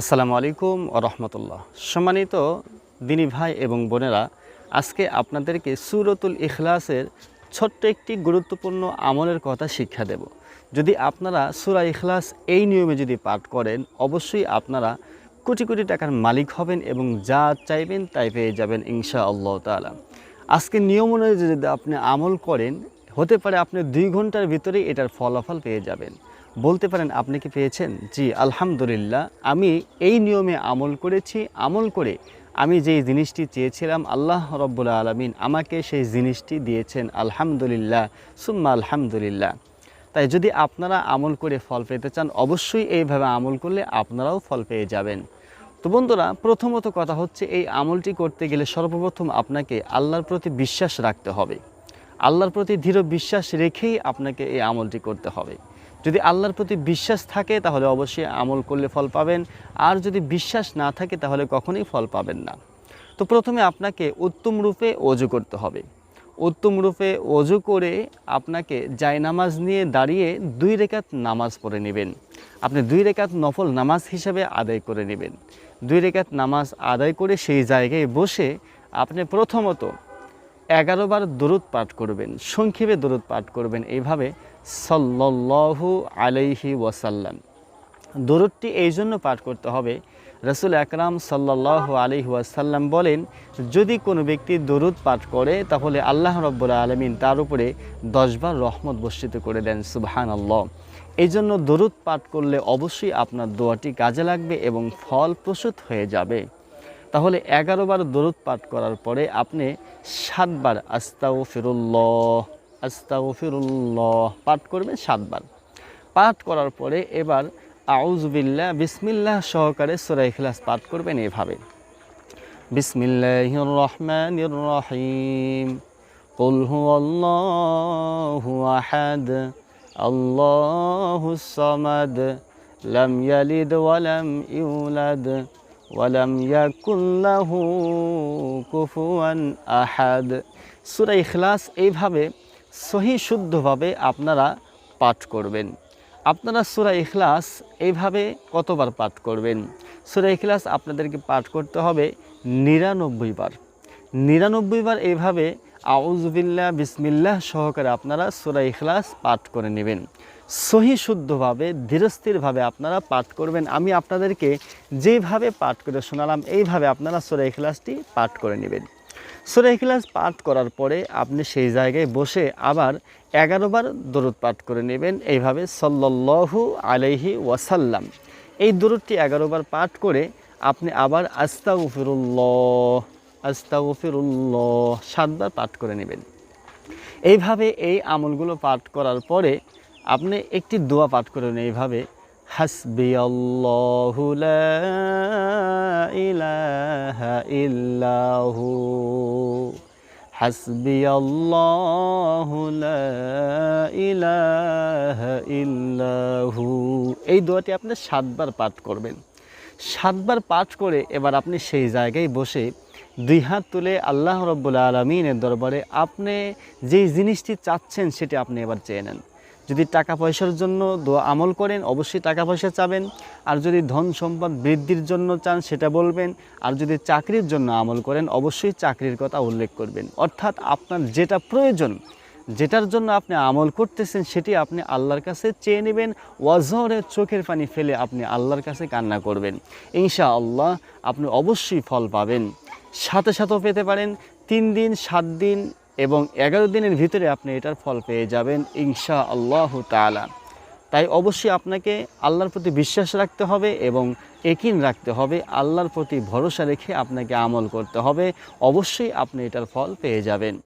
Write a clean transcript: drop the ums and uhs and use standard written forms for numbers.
আসসালামু আলাইকুম ওয়া রাহমাতুল্লাহ। সম্মানিত দিনী ভাই এবং বোনেরা, আজকে আপনাদেরকে সূরাতুল ইখলাসের ছোট্ট একটি গুরুত্বপূর্ণ আমলের কথা শিক্ষা দেব। যদি আপনারা সূরা ইখলাস এই নিয়মে যদি পাঠ করেন, অবশ্যই আপনারা কোটি কোটি টাকার মালিক হবেন এবং যা চাইবেন তাই পেয়ে যাবেন ইনশাআল্লাহ তাআলা। আজকে নিয়ম অনুযায়ী যদি আপনি আমল করেন, হতে পারে আপনি 2 ঘন্টার ভিতরেই এটার ফলাফল পেয়ে যাবেন। বলতে পারেন আপনি কি পেয়েছেন? জি আলহামদুলিল্লাহ, আমি এই নিয়মে আমল করেছি। আমল করে আমি যেই জিনিসটি চেয়েছিলাম আল্লাহ রব্বুল আলামিন আমাকে সেই জিনিসটি দিয়েছেন। আলহামদুলিল্লাহ সুম্মা আলহামদুলিল্লাহ। তাই যদি আপনারা আমল করে ফল পেতে চান, অবশ্যই এইভাবে আমল করলে আপনারাও ফল পেয়ে যাবেন। তো বন্ধুরা, প্রথমত কথা হচ্ছে, এই আমলটি করতে গেলে সর্বপ্রথম আপনাকে আল্লাহর প্রতি বিশ্বাস রাখতে হবে। আল্লাহর প্রতি দৃঢ় বিশ্বাস রেখেই আপনাকে এই আমলটি করতে হবে। যদি আল্লাহর প্রতি বিশ্বাস থাকে তাহলে অবশ্যই আমল করলে ফল পাবেন, আর যদি বিশ্বাস না থাকে তাহলে কখনোই ফল পাবেন না। তো প্রথমে আপনাকে উত্তম রূপে ওযু করতে হবে। উত্তম রূপে ওযু করে আপনাকে জায়নামাজ নিয়ে দাঁড়িয়ে 2 রাকাত নামাজ পড়ে নেবেন। আপনি 2 রাকাত নফল নামাজ হিসাবে আদায় করে নেবেন। 2 রাকাত নামাজ আদায় করে সেই জায়গায় বসে আপনি প্রথমত 11 বার দরুদ পাঠ করবেন। সংক্ষেপে দরুদ পাঠ করবেন এইভাবে, সাল্লাল্লাহু আলাইহি ওয়াসাল্লাম। দরুদটি এই জন্য পাঠ করতে হবে, রাসূল আকরাম সাল্লাল্লাহু আলাইহি ওয়াসাল্লাম বলেন, যদি কোনো ব্যক্তি দরুদ পাঠ করে তাহলে আল্লাহ রাব্বুল আলামিন তার উপরে 10 বার রহমত বর্ষিত করে দেন। সুবহানাল্লাহ। এই জন্য দরুদ পাঠ করলে অবশ্যই আপনার দোয়াটি কাজে লাগবে এবং ফলপ্রসূ হয়ে যাবে। তাহলে 11 বার দরুদ পাঠ করার পরে আপনি 7 বার আস্তাগফিরুল্লাহ আস্তাগফিরুল্লাহ পাঠ করবেন 7 বার। পাঠ করার পরে এবার আউযু বিল্লাহ বিসমিল্লাহ সহকারে সূরা ইখলাস পাঠ করবেন এভাবে, বিসমিল্লাহির রহমানির রহিম, কুল হুয়াল্লাহু আহাদ, আল্লাহুস সামাদ, লাম ইয়ালিদ ওয়া লাম ইউলাদ ওয়ালাম ইয়াকুল লাহু কুফুয়ান আহাদ। সূরা ইখলাস এইভাবে সহি শুদ্ধভাবে আপনারা পাঠ করবেন। আপনারা সূরা ইখলাস এইভাবে কতবার পাঠ করবেন? সূরা ইখলাস আপনাদেরকে পাঠ করতে হবে 99 বার। 99 বার এইভাবে আউযু বিল্লাহ বিসমিল্লাহ সহকারে আপনারা সূরা ইখলাস পাঠ করে নেবেন। সহি শুদ্ধভাবে ধীরস্থিরভাবে আপনারা পাঠ করবেন। আমি আপনাদেরকে যেভাবে পাঠ করে শোনালাম এইভাবে আপনারা সূরা ইখলাসটি পাঠ করে নেবেন। সূরা ইখলাস পাঠ করার পরে আপনি সেই জায়গায় বসে আবার 11 বার দরুদ পাঠ করে নেবেন এইভাবে, সাল্লাল্লাহু আলাইহি ওয়াসাল্লাম। এই দরুদটি 11 বার পাঠ করে আপনি আবার আস্তাগফিরুল্লাহ আস্তাগফিরুল্লাহ 7 বার পাঠ করে নেবেন। এইভাবে এই আমলগুলো পাঠ করার পরে আপনি একটি দোয়া পাঠ করেন এইভাবে, হাসবিয়াল্লাহু লা ইলাহা ইল্লাহু, হাসবিয়াল্লাহু লা ইলাহা ইল্লাহু। এই দোয়াটি আপনি 7 বার পাঠ করবেন। 7 বার পাঠ করে এবার আপনি সেই জায়গায় বসে 2 হাত তুলে আল্লাহ রাব্বুল আলামিনের দরবারে আপনি যেই জিনিসটি চাচ্ছেন সেটি আপনি এবার চেয়ে নেন। যদি টাকা পয়সার জন্য দোয়া আমল করেন অবশ্যই টাকা পয়সা চাবেন, আর যদি ধন সম্পদ বৃদ্ধির জন্য চান সেটা বলবেন, আর যদি চাকরির জন্য আমল করেন অবশ্যই চাকরির কথা উল্লেখ করবেন। অর্থাৎ আপনার যেটা প্রয়োজন, যেটার জন্য আপনি আমল করতেছেন সেটি আপনি আল্লাহর কাছে চেয়ে নেবেন। ওয়াজহরে চোখের পানি ফেলে আপনি আল্লাহর কাছে কান্না করবেন। ইনশাআল্লাহ আপনি অবশ্যই ফল পাবেন। সাথে সাথেও পেতে পারেন 3 দিন, 7 দিন এবং 11 দিনের ভিতরে আপনি এটার ফল পেয়ে যাবেন ইনশাআল্লাহু তাআলা। তাই অবশ্যই আপনাকে আল্লাহর প্রতি বিশ্বাস রাখতে হবে এবং ইয়াকিন রাখতে হবে। আল্লাহর প্রতি ভরসা রেখে আপনাকে আমল করতে হবে। অবশ্যই আপনি এটার ফল পেয়ে যাবেন।